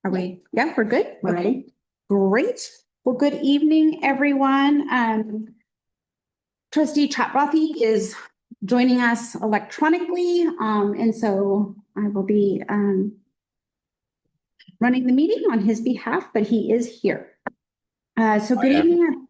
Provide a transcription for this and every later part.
Are we? Yeah, we're good. We're ready. Great. Well, good evening, everyone. Trustee Chatbothy is joining us electronically, and so I will be running the meeting on his behalf, but he is here. So good evening.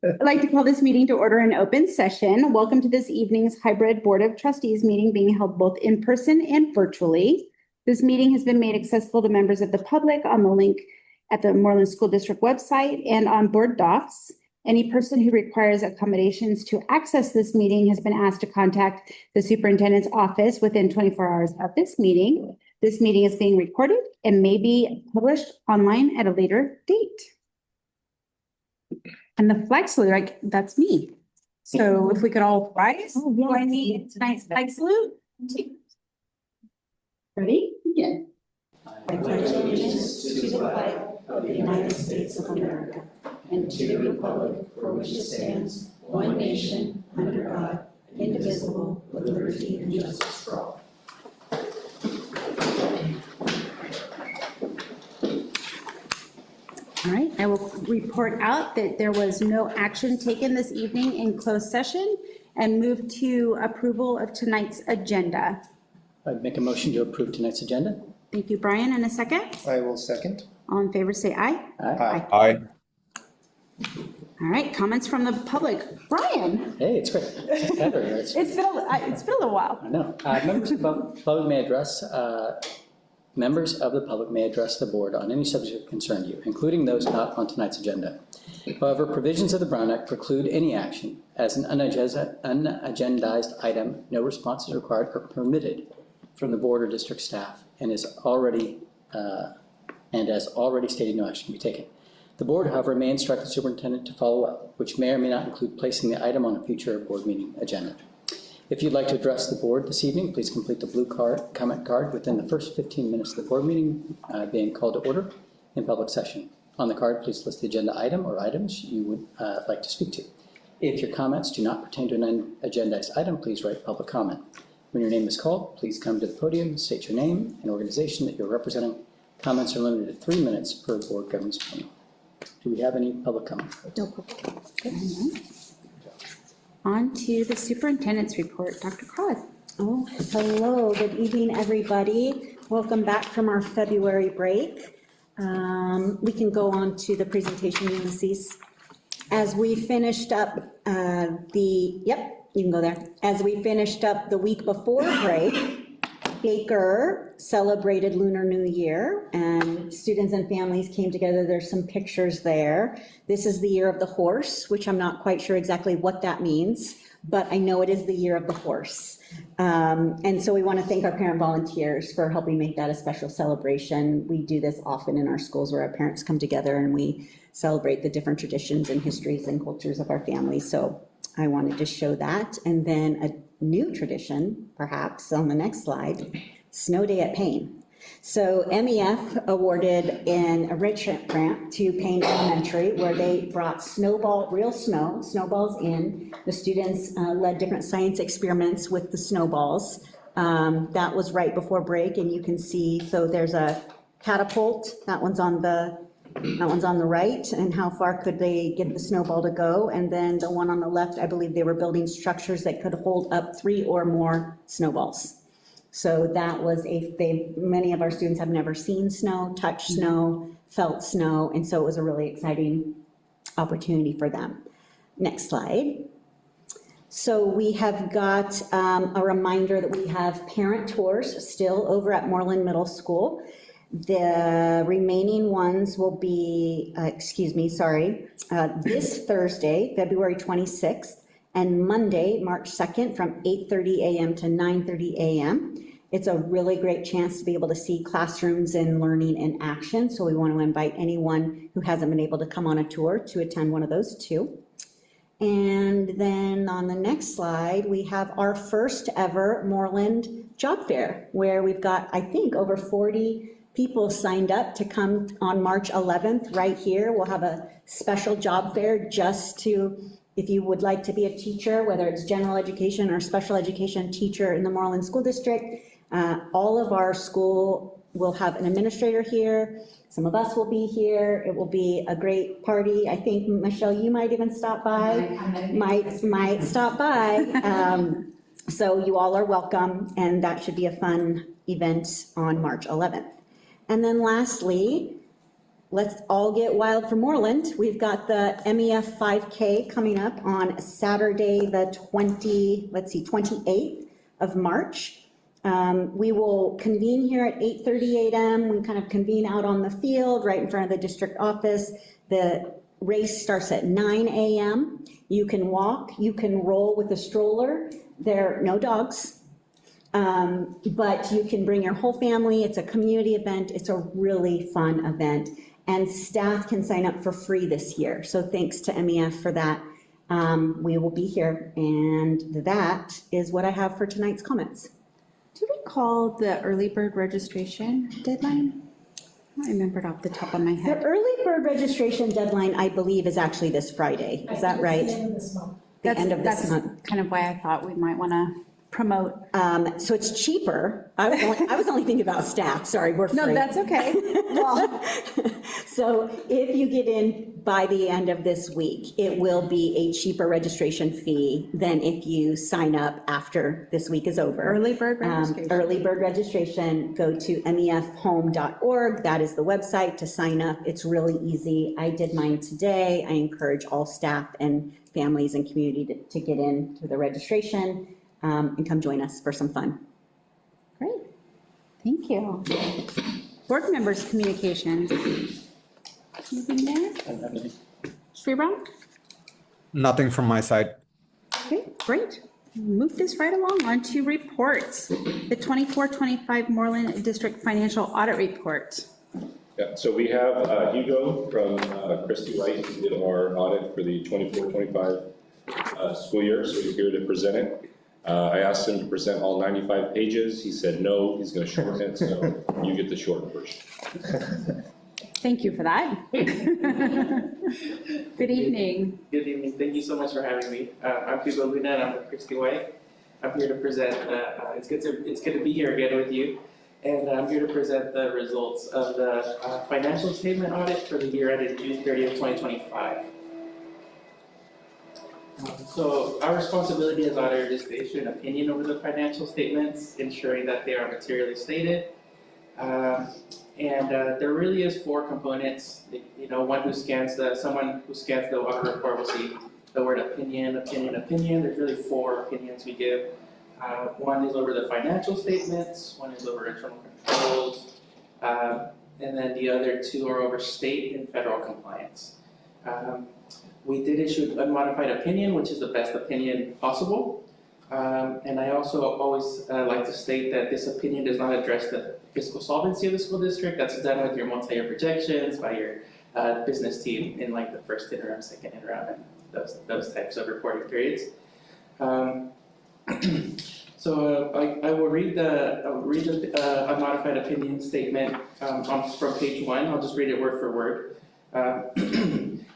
I'd like to call this meeting to order in open session. Welcome to this evening's hybrid Board of Trustees meeting being held both in person and virtually. This meeting has been made accessible to members of the public on the link at the Moreland School District website and on board docs. Any person who requires accommodations to access this meeting has been asked to contact the superintendent's office within 24 hours of this meeting. This meeting is being recorded and may be published online at a later date. And the flag salute, like, that's me. So if we could all rise, join me in tonight's flag salute. Ready? Yeah. I pledge allegiance to the flag of the United States of America and to the republic for which it stands, one nation, under God, indivisible, with liberty and justice for all. All right, I will report out that there was no action taken this evening in closed session and move to approval of tonight's agenda. I'd make a motion to approve tonight's agenda. Thank you, Brian. And a second? I will second. All in favor, say aye. Aye. Aye. All right, comments from the public. Brian? Hey, it's great. It's better. It's been a little while. I know. Members of the public may address, members of the public may address the board on any subject concerned you, including those not on tonight's agenda. However, provisions of the Brown Act preclude any action as an unagendized item. No response is required or permitted from the board or district staff, and as already stated, no action can be taken. The board, however, may instruct the superintendent to follow up, which may or may not include placing the item on a future board meeting agenda. If you'd like to address the board this evening, please complete the blue comment card within the first 15 minutes of the board meeting being called to order in public session. On the card, please list the agenda item or items you would like to speak to. If your comments do not pertain to an agendized item, please write public comment. When your name is called, please come to the podium, state your name and organization that you're representing. Comments are limited to 3 minutes per board governance panel. Do we have any public comment? No public comment. On to the superintendent's report, Dr. Claude. Oh, hello, good evening, everybody. Welcome back from our February break. We can go on to the presentation, Ulysses. As we finished up you can go there. As we finished up the week before break, Baker celebrated Lunar New Year and students and families came together. There's some pictures there. This is the year of the horse, which I'm not quite sure exactly what that means, but I know it is the year of the horse. And so we want to thank our parent volunteers for helping make that a special celebration. We do this often in our schools where our parents come together and we celebrate the different traditions and histories and cultures of our families. So I wanted to show that. And then a new tradition, perhaps on the next slide, Snow Day at Payne. So MEF awarded an enrichment grant to Payne Elementary where they brought snowballs in. The students led different science experiments with the snowballs. That was right before break, and you can see, so there's a catapult, that one's on the right, and how far could they get the snowball to go, and then the one on the left, I believe they were building structures that could hold up 3 or more snowballs. So that was many of our students have never seen snow, touched snow, felt snow, and so it was a really exciting opportunity for them. Next slide. So we have got a reminder that we have parent tours still over at Moreland Middle School. The remaining ones will be, this Thursday, February 26th, and Monday, March 2nd, from 8:30 a.m. to 9:30 a.m. It's a really great chance to be able to see classrooms and learning in action, so we want to invite anyone who hasn't been able to come on a tour to attend one of those too. And then on the next slide, we have our first ever Moreland Job Fair, where we've got, I think, over 40 people signed up to come on March 11th right here. We'll have a special job fair just to If you would like to be a teacher, whether it's general education or special education teacher in the Moreland School District, all of our school will have an administrator here. Some of us will be here. It will be a great party. I think, Michelle, you might even stop by. Might stop by. So you all are welcome, and that should be a fun event on March 11th. And then lastly, let's all get wild for Moreland. We've got the MEF 5K coming up on Saturday, the 28th of March. We will convene here at 8:30 a.m. We kind of convene out on the field right in front of the district office. The race starts at 9 a.m. You can walk, you can roll with a stroller. There are no dogs, but you can bring your whole family. It's a community event. It's a really fun event. And staff can sign up for free this year. So thanks to MEF for that. We will be here. And that is what I have for tonight's comments. Do we call the early bird registration deadline? I don't remember it off the top of my The head. early bird registration deadline, I believe, is actually this Friday. Is that right? The end of this month. The end of this That's month. kind of why I thought we might want to promote. So it's cheaper. I was only thinking about staff. Sorry, we're free. No, that's okay. Well, So if you get in by the end of this week, it will be a cheaper registration fee than if you sign up after this week is over. early bird registration. Early bird registration, go to mefhome.org. That is the website to sign up. It's really easy. I did mine today. I encourage all staff and families and community to get in to the registration and come join us for some fun. Great. Thank you. Board members' communications. Anything there? I don't have anything. Sriram? Nothing from my side. Okay, great. Move this right along on to reports. The 24-25 Moreland District Financial Audit Report. Yeah, so we have Hugo from Christie White, who did our audit for the 24-25 school year, so he's here to present it. I asked him to present all 95 pages. He said no, he's going to shorten it, so you get the short version. Thank you for that. Good evening. Good evening. Thank you so much for having me. I'm Hugo Luna, and I'm with Christie White. I'm here to present. It's good to be here again with you, and I'm here to present the results of the financial statement audit for the year ended June 30th, 2025. So our responsibility as auditor is to issue an opinion over the financial statements, ensuring that they are materially stated. And there really is 4 components. You know, someone who scans the audit report will see the word opinion, opinion, opinion. There's really 4 opinions we give. One is over the financial statements, one is over internal controls, and then the other 2 are over state and federal compliance. We did issue an unmodified opinion, which is the best opinion possible. And I also always like to state that this opinion does not address the fiscal solvency of the school district. That's done with your multi-year projections by your business team in like the first interim, second interim, and those types of reporting periods. So I will read the unmodified opinion statement from page 1. I'll just read it word for word.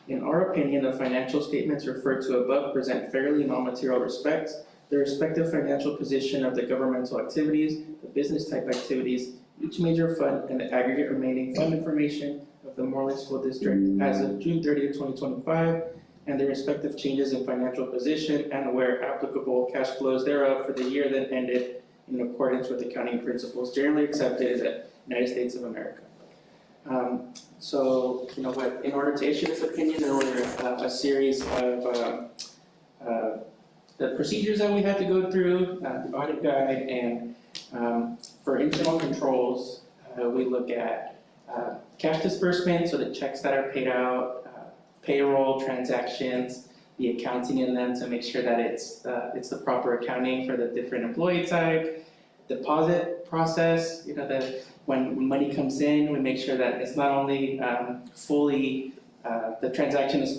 In our opinion, the financial statements referred to above present fairly in all material respects. The respective financial position of the governmental activities, the business type activities, each major fund, and the aggregate remaining fund information of the Moreland School District as of June 30th, 2025, and the respective changes in financial position and where applicable cash flows thereof for the year that ended in accordance with accounting principles generally accepted in the United States of America. So, you know, in order to issue this opinion, there were a series of the procedures that we had to go through, the audit guide, and for internal controls, we look at cash disbursement, so the checks that are paid out, payroll transactions, the accounting in them to make sure that it's the proper accounting for the different employee type, deposit process, you know, that when money comes in, we make sure that it's not only fully, the transaction was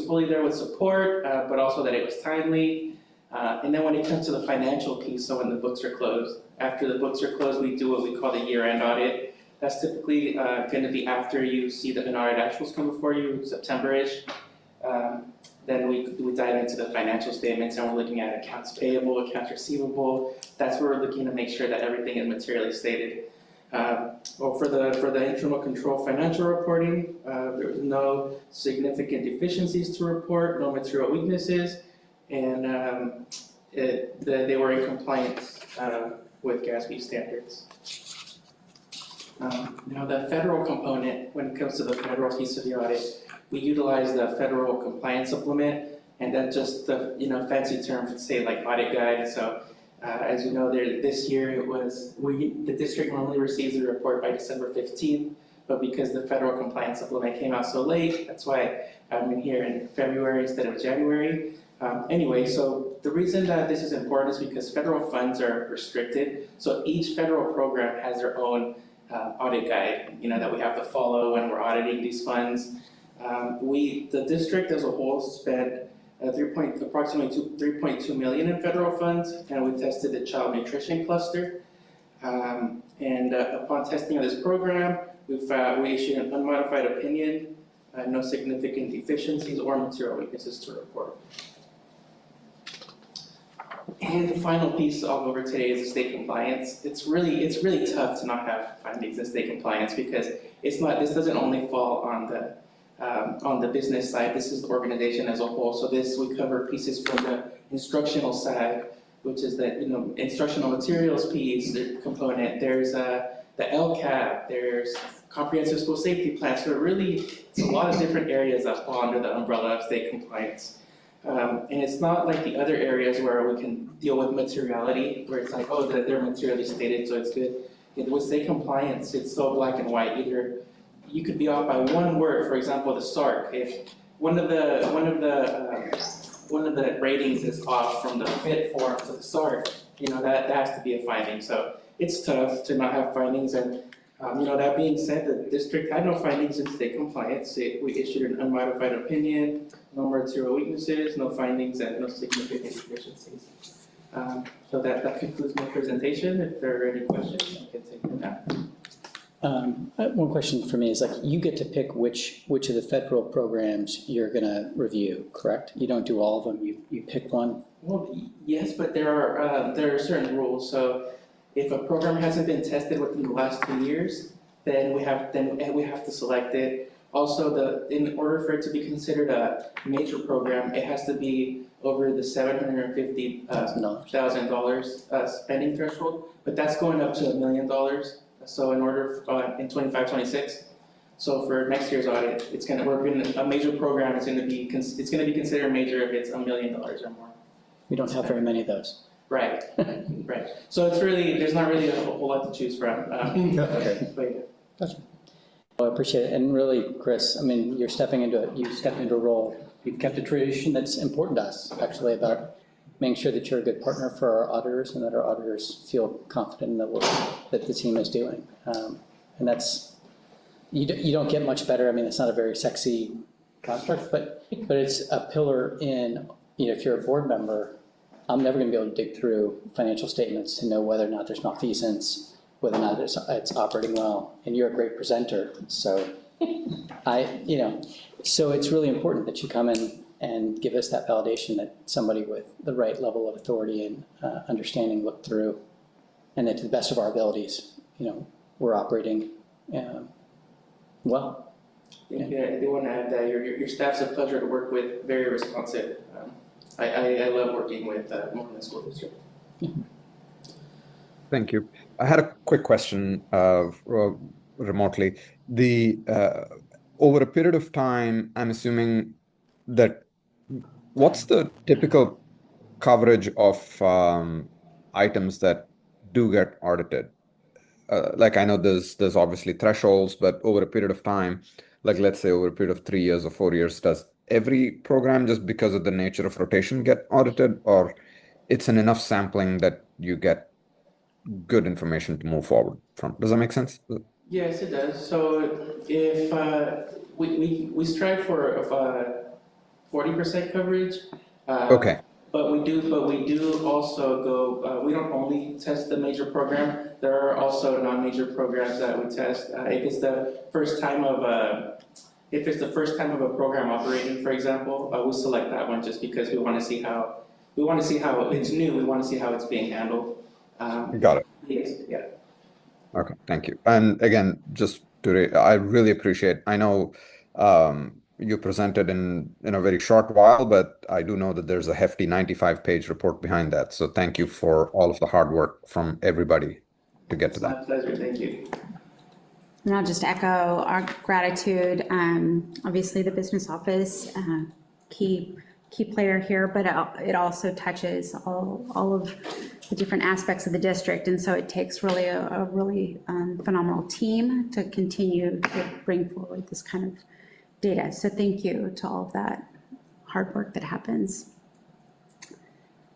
fully there with support, but also that it was timely. And then when it comes to the financial piece, so when the books are closed, after the books are closed, we do what we call the year-end audit. That's typically going to be after you see the audit actuals come before you, September-ish. then we dive into the financial statements and we're looking at accounts payable, accounts receivable. That's where we're looking to make sure that everything is materially stated. Well, for the internal control financial reporting, there was no significant deficiencies to report, no material weaknesses, and they were in compliance with GASB standards. Now the federal component, when it comes to the federal piece of the audit, we utilize the federal compliance supplement, and that's just the fancy term to say like audit guide. So as you know, this year it was the district normally receives the report by December 15th, but because the federal compliance supplement came out so late, that's why I'm in here in February instead of January. Anyway, so the reason that this is important is because federal funds are restricted. So each federal program has their own audit guide, that we have to follow when we're auditing these funds. The district as a whole spent approximately $3.2 million in federal funds, and we tested the child nutrition cluster. Upon testing of this program, we issued an unmodified opinion, no significant deficiencies or material weaknesses to report. And the final piece I'll go over today is the state compliance. It's really tough to not have findings in state compliance because this doesn't only fall on the business side. This is the organization as a whole. So we cover pieces from the instructional side, which is the instructional materials piece, the component. There's the LCAP. There's comprehensive school safety plan. So it's a lot of different areas that fall under the umbrella of state compliance. And it's not like the other areas where we can deal with materiality, where it's like, oh, they're materially stated, so it's good. With state compliance, it's so black and white. Either you could be off by one word, for example, the SARC. If one of the ratings is off from the FIT form to the SARC, that has to be a finding. So it's tough to not have findings. And that being said, the district had no findings in state compliance. We issued an unmodified opinion, no material weaknesses, no findings, and no significant deficiencies. So that concludes my presentation. If there are any questions, I can take them now. One question for me is you get to pick which of the federal programs you're going to review, correct? You don't do all of them. You pick one. Well, yes, but there are certain rules. So if a program hasn't been tested within the last 2 years, then we have to select it. Also, in order for it to be considered a major program, it has to be over the $750,000 spending threshold. But that's going up to $1 million. So in order in 25-26, so for next year's audit, a major program is going to be considered major if it's $1 million or more. We don't have very many of those. Right, right. So there's not really a whole lot to choose from. Okay. But yeah. Gotcha. Well, I appreciate it. And really, Chris, you stepped into a role. You've kept a tradition that's important to us, actually, about making sure that you're a good partner for our auditors and that our auditors feel confident in the work that the team is doing. And that's, you don't get much better. It's not a very sexy construct, but it's a pillar in, if you're a board member, I'm never going to be able to dig through financial statements to know whether or not there's malfeasance, whether or not it's operating well. And you're a great presenter, so so it's really important that you come in and give us that validation that somebody with the right level of authority and understanding looked through, and that to the best of our abilities, we're operating well. Yeah, I do want to add that your staff's a pleasure to work with, very responsive. I love working with Moreland School District. Thank you. I had a quick question remotely. Over a period of time, I'm assuming that what's the typical coverage of items that do get audited? I know there's obviously thresholds, but over a period of time, let's say over a period of 3 years or 4 years, does every program, just because of the nature of rotation, get audited, or it's an enough sampling that you get good information to move forward from? Does that make sense? Yes, it does. So if we strive for 40% coverage. Okay. But we do also go. We don't only test the major program. There are also non-major programs that we test. If it's the first time of If it's the first time of a program operating, for example, we select that one just because we want to see how it's new. We want to see how it's being handled. Got it. Yes, yeah. Okay, thank you. And again, just I really appreciate, I know you presented in a very short while, but I do know that there's a hefty 95-page report behind that. So thank you for all of the hard work from everybody to get to It's my that. pleasure. Thank you. And I'll just echo our gratitude. Obviously, the business office, key player here, but it also touches all of the different aspects of the district. And so it takes really a really phenomenal team to continue to bring forward this kind of data. So thank you to all of that hard work that happens.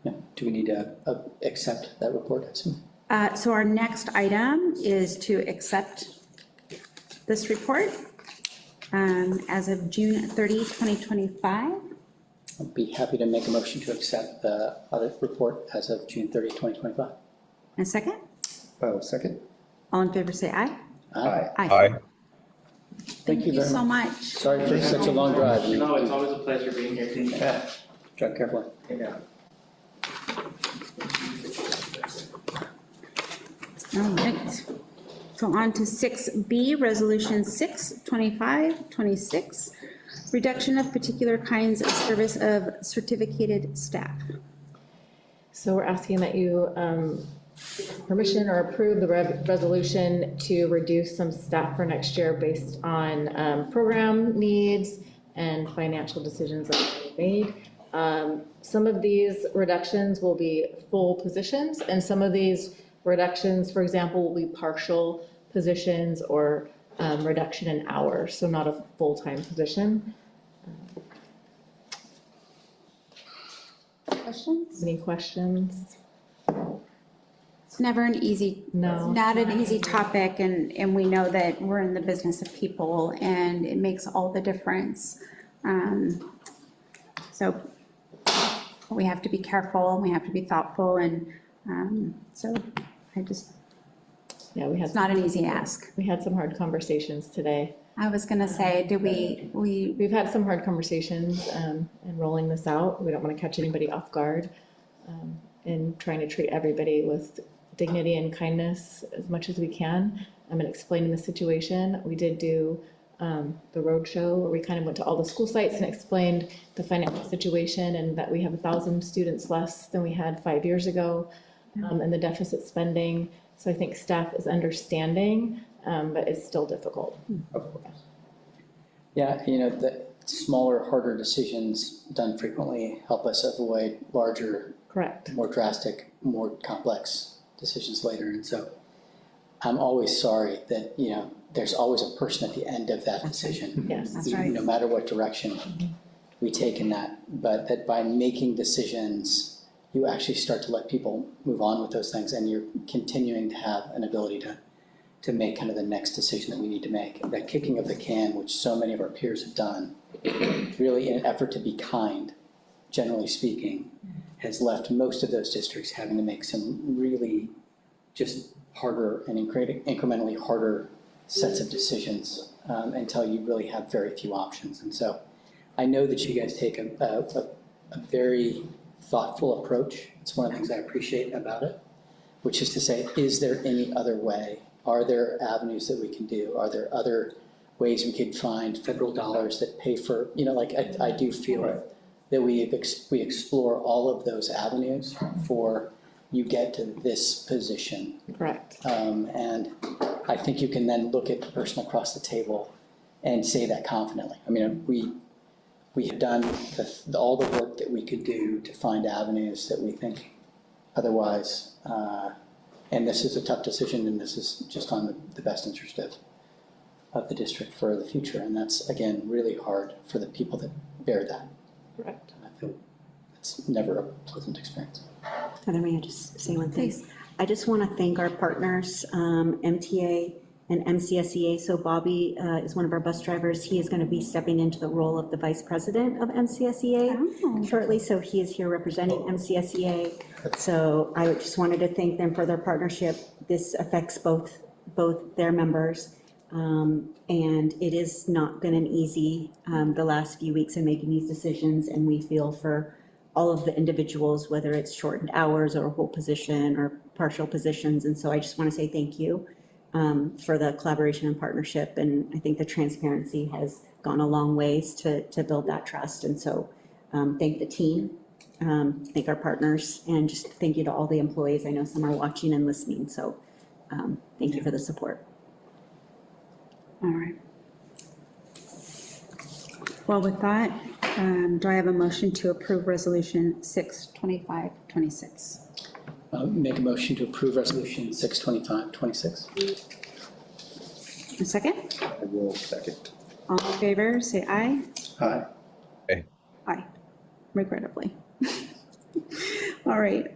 Yeah. Do we need to accept that report, I assume? So our next item is to accept this report as of June 30, 2025. I'd be happy to make a motion to accept the audit report as of June 30, 2025. And second, Second. all in favor say aye. Aye. Aye. Thank you very so much. much. Sorry for such a long drive. No, it's always a pleasure being here. Thank you. Drive carefully. Yeah. All right. So on to 6B, Resolution 6/25/26, reduction of particular kinds of service of certificated staff. So we're asking that you permission or approve the resolution to reduce some staff for next year based on program needs and financial decisions that we made. Some of these reductions will be full positions, and some of these reductions, for example, will be partial positions or reduction in hours, so not a full-time position. Questions? Any questions? It's never an easy, No. not an easy topic, and we know that we're in the business of people, and it makes all the difference. So we have to be careful, and we have to be thoughtful, and so Yeah, it's not an easy ask. we had some hard conversations today. I was gonna say, We've had some hard conversations in rolling this out. We don't want to catch anybody off guard in trying to treat everybody with dignity and kindness as much as we can. And explaining the situation. We did do the roadshow where we kind of went to all the school sites and explained the financial situation and that we have 1,000 students less than we had 5 years ago, and the deficit spending. So I think staff is understanding, but it's still difficult. Yeah, the smaller, harder decisions done frequently help us avoid larger, Correct. more drastic, more complex decisions later. And so I'm always sorry that, there's always a person at the end of that decision. Yes. That's right. No matter what direction we take in that, but that by making decisions, you actually start to let people move on with those things, and you're continuing to have an ability to make kind of the next decision that we need to make. That kicking of the can, which so many of our peers have done, really in an effort to be kind, generally speaking, has left most of those districts having to make some really just harder and incrementally harder sets of decisions until you really have very few options. And so I know that you guys take a very thoughtful approach. It's one of the things I appreciate about it, which is to say, is there any other way? Are there avenues that we can do? Are there other ways we could find federal dollars that pay for, I do feel that we explore all of those avenues for you get to this position. Correct. And I think you can then look at the person across the table and say that confidently. I mean, we have done all the work that we could do to find avenues that we think otherwise, and this is a tough decision, and this is just on the best interest of the district for the future, and that's, again, really hard for the people that bear that. Correct. I feel it's never a pleasant experience. Heather, may I just say one thing? Please. I just want to thank our partners, MTA and MCSEA. So Bobby is one of our bus drivers. He is going to be stepping into the role of the vice president of MCSEA shortly. So he is here representing MCSEA. So I just wanted to thank them for their partnership. This affects both their members And it has not been an easy, the last few weeks in making these decisions, and we feel for all of the individuals, whether it's shortened hours or a whole position or partial positions. And so I just want to say thank you for the collaboration and partnership. And I think the transparency has gone a long ways to build that trust. And so thank the team, thank our partners, and just thank you to all the employees. I know some are watching and listening, so thank you for the support. All right. Well, with that, do I have a motion to approve Resolution 62526? Make a motion to approve Resolution 62526. A second? I will second. All in favor, say aye. Aye. Aye, regrettably. All right,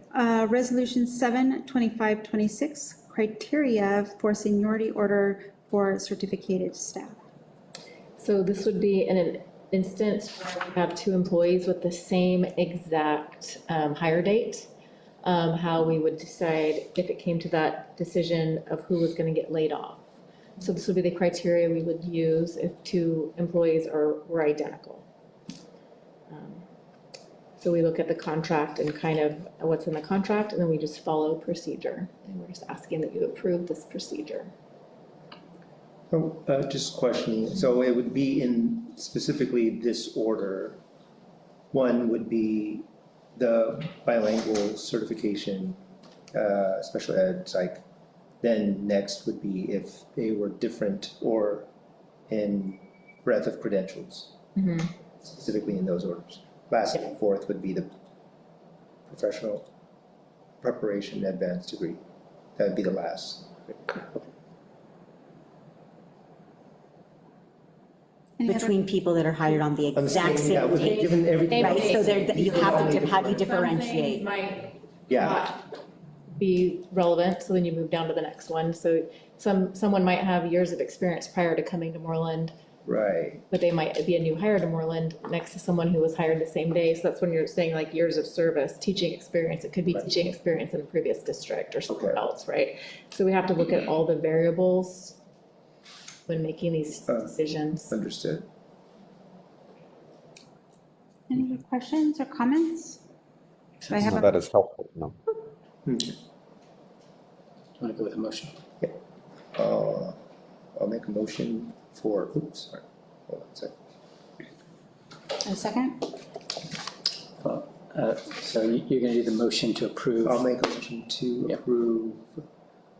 Resolution 72526, criteria for seniority order for certificated staff. So this would be in an instance where we have two employees with the same exact hire date, how we would decide if it came to that decision of who was going to get laid off. So this would be the criteria we would use if two employees were identical. So we look at the contract and kind of what's in the contract, and then we just follow procedure. And we're just asking that you approve this procedure. Oh, just questioning, so it would be in specifically this order. One would be the bilingual certification, special ed, psych. Then next would be if they were different or in breadth of credentials, specifically in those orders. Last and fourth would be the professional preparation advanced degree. That would be the last. Between people that are hired on the I'm exact stating that same with date. given everything. Right, so you have to, how do you Some differentiate? things might Yeah, not be relevant, so then you move down to the next one. So someone might have years of experience prior to coming to Moreland, right. but they might be a new hire to Moreland next to someone who was hired the same day. So that's when you're saying like years of service, teaching experience. It could be Right. teaching experience in a previous district or somewhere Okay. else, right? So we have to look at all the variables when making these decisions. Understood. Any other questions or comments? Do I have No, a that is helpful. No. Do you want to go with a motion? I'll make a motion for, oops, sorry, hold on a second. second? So you're going to do the motion to approve. I'll make a motion to Yep. approve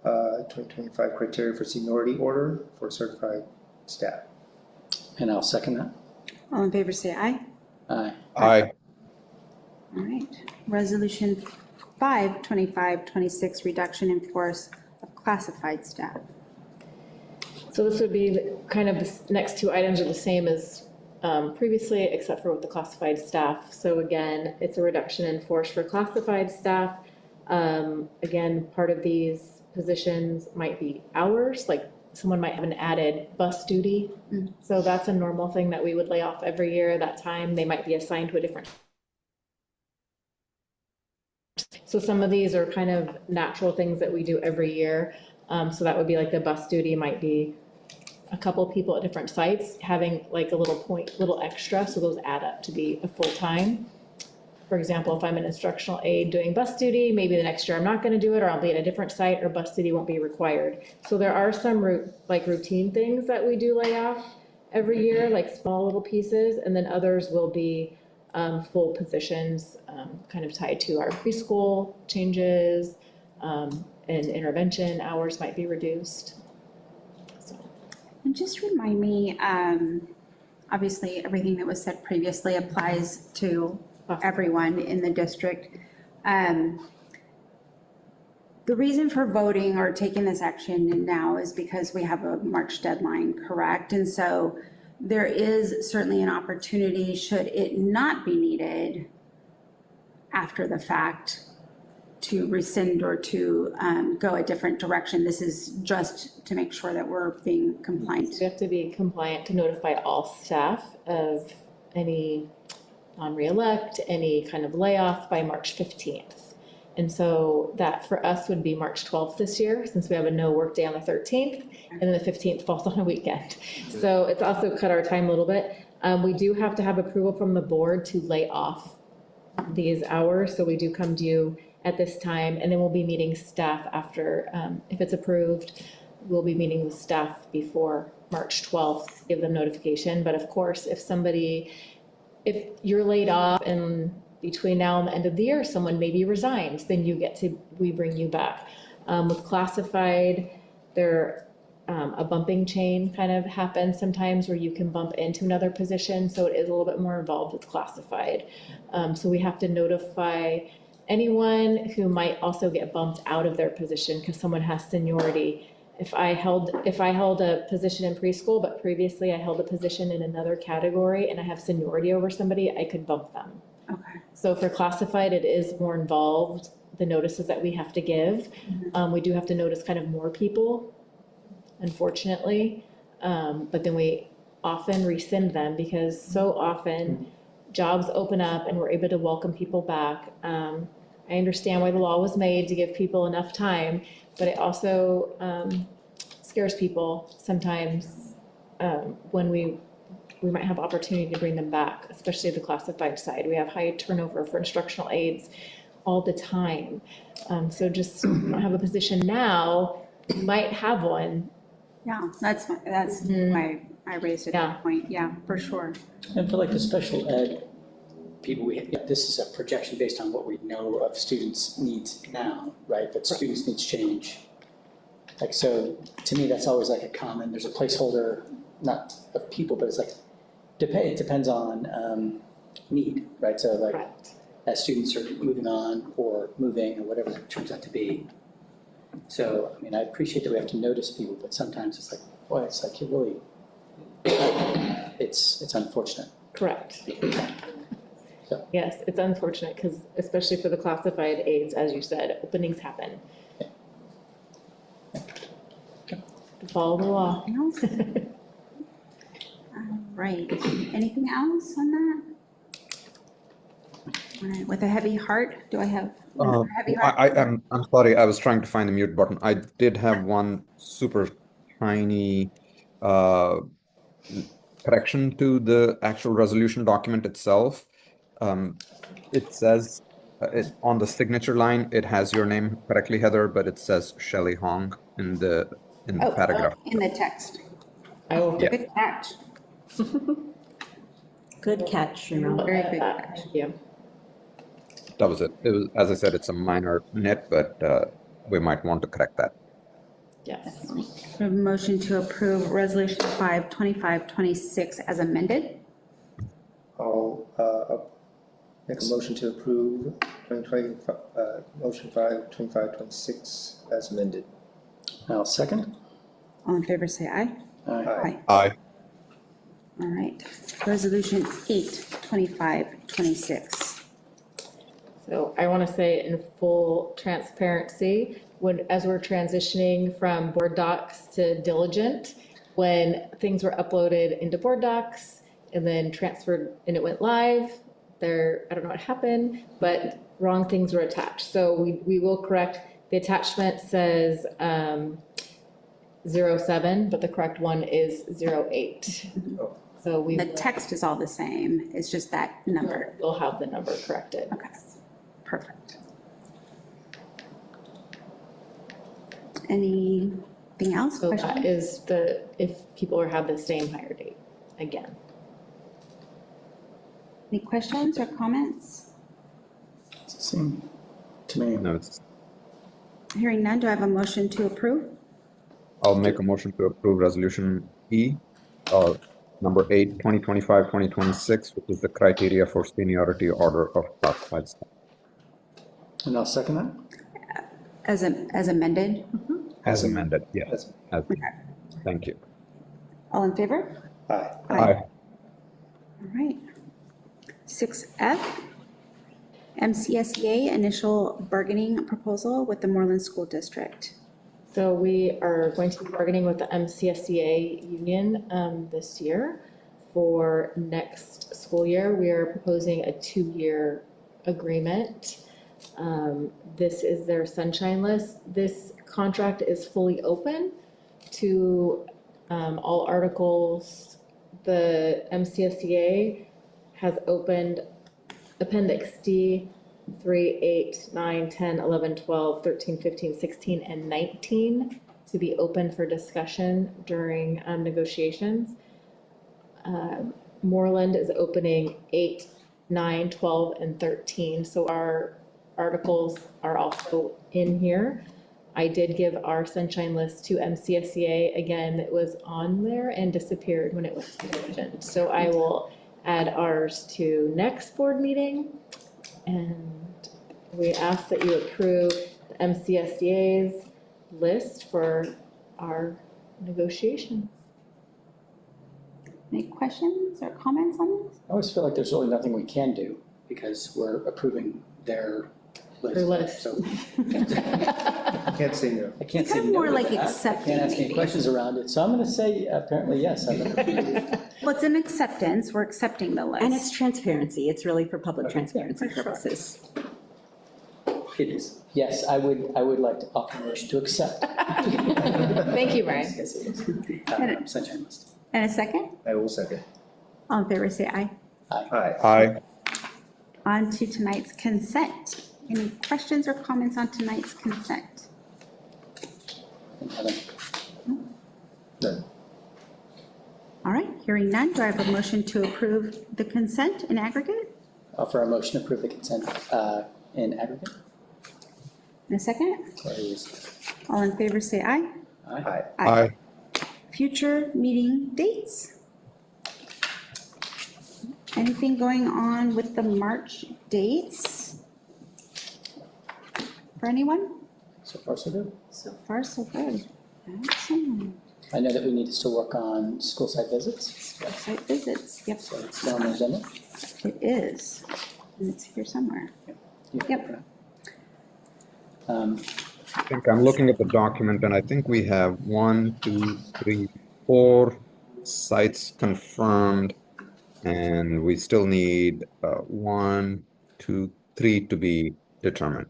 2025 criteria for seniority order for certified staff. And I'll second that. All in favor, say aye. Aye. Aye. All right, Resolution 52526, reduction in force of classified staff. So this would be kind of the next two items are the same as previously, except for with the classified staff. So again, it's a reduction in force for classified staff. Again, part of these positions might be hours, like someone might have an added bus duty. So that's a normal thing that we would lay off every year. That time they might be assigned to a different. So some of these are kind of natural things that we do every year. So that would be like the bus duty might be a couple people at different sites having like a little extra. So those add up to be a full time. For example, if I'm an instructional aide doing bus duty, maybe the next year I'm not going to do it, or I'll be at a different site, or bus duty won't be required. So there are some routine things that we do lay off every year, like small little pieces, and then others will be full positions, kind of tied to our preschool changes, and intervention hours might be reduced. So. And just remind me, obviously, everything that was said previously applies to everyone in the district. The reason for voting or taking this action now is because we have a March deadline, correct? And so there is certainly an opportunity, should it not be needed after the fact, to rescind or to go a different direction. This is just to make sure that we're being compliant. We have to be compliant to notify all staff of any non-reelect, any kind of layoff by March 15th. And so that for us would be March 12th this year, since we have a no work day on the 13th, and then the 15th falls on a weekend. So it's also cut our time a little bit. We do have to have approval from the board to lay off these hours, so we do come to you at this time, and then we'll be meeting staff after, if it's approved, we'll be meeting with staff before March 12th, give them notification. But of course, if you're laid off and between now and the end of the year, someone maybe resigns, then we bring you back. With classified, a bumping chain kind of happens sometimes where you can bump into another position, so it is a little bit more involved with classified. So we have to notify anyone who might also get bumped out of their position because someone has seniority. If I held a position in preschool, but previously I held a position in another category and I have seniority over somebody, I could bump them. Okay. So for classified, it is more involved, the notices that we have to give. We do have to notice kind of more people, unfortunately. But then we often rescind them because so often jobs open up and we're able to welcome people back. I understand why the law was made to give people enough time, but it also scares people sometimes when we might have opportunity to bring them back, especially the classified side. We have high turnover for instructional aides all the time. So just we don't have a position now, you might have one. Yeah, that's why I raised it Yeah. that point. Yeah, for sure. And for like the special ed people, this is a projection based on what we know of students' needs now, right? But students' needs change. Like, so to me, that's always like a common, there's a placeholder, not of people, but it's like, it depends on need, right? So like, Correct. as students are moving on or moving or whatever it turns out to be. So, I mean, I appreciate that we have to notice people, but sometimes it's like, boy, it's like, you really, it's unfortunate. Correct. So. Yes, it's unfortunate because especially for the classified aides, as you said, openings happen. Follow the law. Anything else? All right. Anything else on that? All right. With a heavy heart, do I have a heavy heart? I'm sorry, I was trying to find the mute button. I did have one super tiny correction to the actual resolution document itself. It says on the signature line, it has your name correctly, Heather, but it says Shelley Hong in the paragraph. In the text. I will Good catch. Good catch, you know. Very good catch. Thank you. That was it. It was, as I said, it's a minor nit, but we might want to correct that. Yes. We have a motion to approve Resolution 5/25/26 as amended. I'll make a motion to approve motion 5/25/26 as amended. I'll second. All in favor, say aye. Aye. Aye. All right. Resolution 8/25/26. So I want to say in full transparency, as we're transitioning from Board Docs to Diligent, when things were uploaded into Board Docs and then transferred and it went live, I don't know what happened, but wrong things were attached. So we will correct. The attachment says 07, but the correct one is 08. So The text is all the same. It's just that number. we'll have the number corrected. Okay. Perfect. Anything else? So that Questions? is if people have the same hire date again. Any questions or comments? Seem to me. No, it's, Hearing none, do I have a motion to approve? I'll make a motion to approve resolution E, number 8, 2025-2026, which is the criteria for seniority order of classified staff. And I'll second that. As amended? As amended, yes. Thank you. All in favor? Aye. Aye. All right. 6F, MCSEA initial bargaining proposal with the Moreland School District. So we are going to be bargaining with the MCSEA union this year. For next school year, we are proposing a 2-year agreement. This is their sunshine list. This contract is fully open to all articles. The MCSEA has opened Appendix D, 3, 8, 9, 10, 11, 12, 13, 15, 16, and 19 to be open for discussion during negotiations. Moreland is opening 8, 9, 12, and 13, so our articles are also in here. I did give our sunshine list to MCSEA. Again, it was on there and disappeared when it was mentioned. So I will add ours to next board meeting. And we ask that you approve the MCSEA's list for our negotiation. Any questions or comments on this? I always feel like there's really nothing we can do because we're approving their list. Their list. So Can't say no. I can't say Kind of no more to like that. accepting, I can't ask any maybe. questions around it, so I'm gonna say apparently yes. Well, it's an acceptance. We're accepting the list. And it's transparency. It's really for public transparency purposes. It is. Yes, I would like to offer a motion to accept. Thank you, Brian. Yes, it is. Sunshine list. And a second? I will second. All in favor, say aye. Aye. Aye. On to tonight's consent. Any questions or comments on tonight's consent? And Heather, None. All right, hearing none, do I have a motion to approve the consent in aggregate? offer a motion to approve the consent in aggregate. In a second? Please. All in favor, say aye. Aye. Aye. Aye. Future meeting dates? Anything going on with the March dates? For anyone? So far, so good. So far, so good. Excellent. I know that we need to still work on school site visits, Website visits, yep, so it's still on the agenda. it is. And it's here somewhere. Yep. I think I'm looking at the document and I think we have 1, 2, 3, 4 sites confirmed. And we still need 1, 2, 3 to be determined.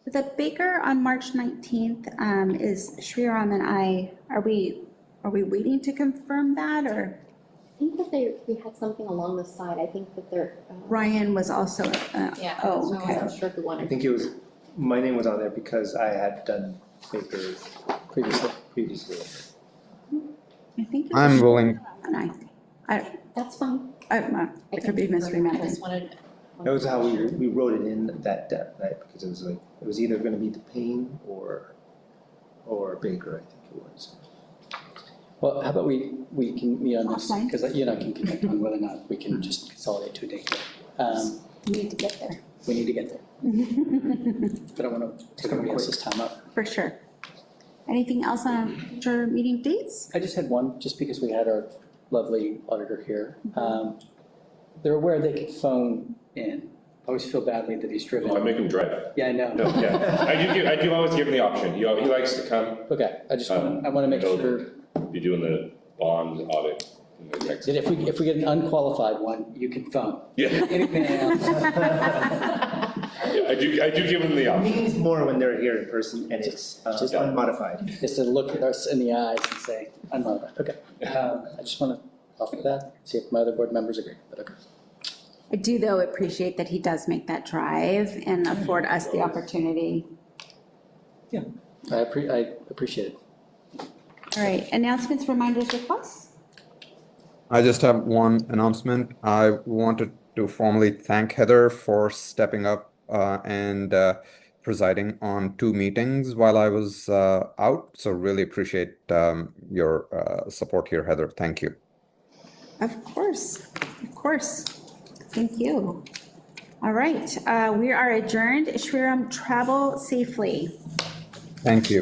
The Baker on March 19th is Shriram and I, are we waiting to confirm that, or I think that we had something along the side. I think that they're. Ryan was also, Yeah, oh, so I okay. wasn't sure who I wanted. think it was, my name was on there because I had done Baker previously. I think it I'm was willing, Shriram and I That's fine. I could be confirm. I misremembering. just wanted. That was how we wrote it in that night, because it was like, it was either gonna be the Payne or Baker, I think it was. Well, how about we can meet on this, Offline. because you and I can connect on whether or not we can just consolidate to a date. We need to get there. We need to get there. But I want to take everybody else's time up. For sure. Anything else on future meeting dates? I just had one, just because we had our lovely auditor here. They're aware they can phone in. I always feel badly that he's driven. Oh, I make him drive. Yeah, I know. No, yeah, I do always give him the option. He likes to come, Okay, I just want to make he'll sure be doing the bond audit in the next. that if we get an unqualified one, you can phone. Yeah, Anything else? yeah, I do give him the option. Meetings more when they're here in person and it's Just- unmodified. Just to look at us in the eyes and say, I'm not, okay. I just want to offer that, see if my other board members agree, but okay. I do, though, appreciate that he does make that drive and afford us the opportunity. Yeah, I appreciate it. All right, announcements, reminders, requests? I just have one announcement. I wanted to formally thank Heather for stepping up and presiding on 2 meetings while I was out. So really appreciate your support here, Heather. Thank you. Of course, of course. Thank you. All right, we are adjourned. Shriram, travel safely. Thank you.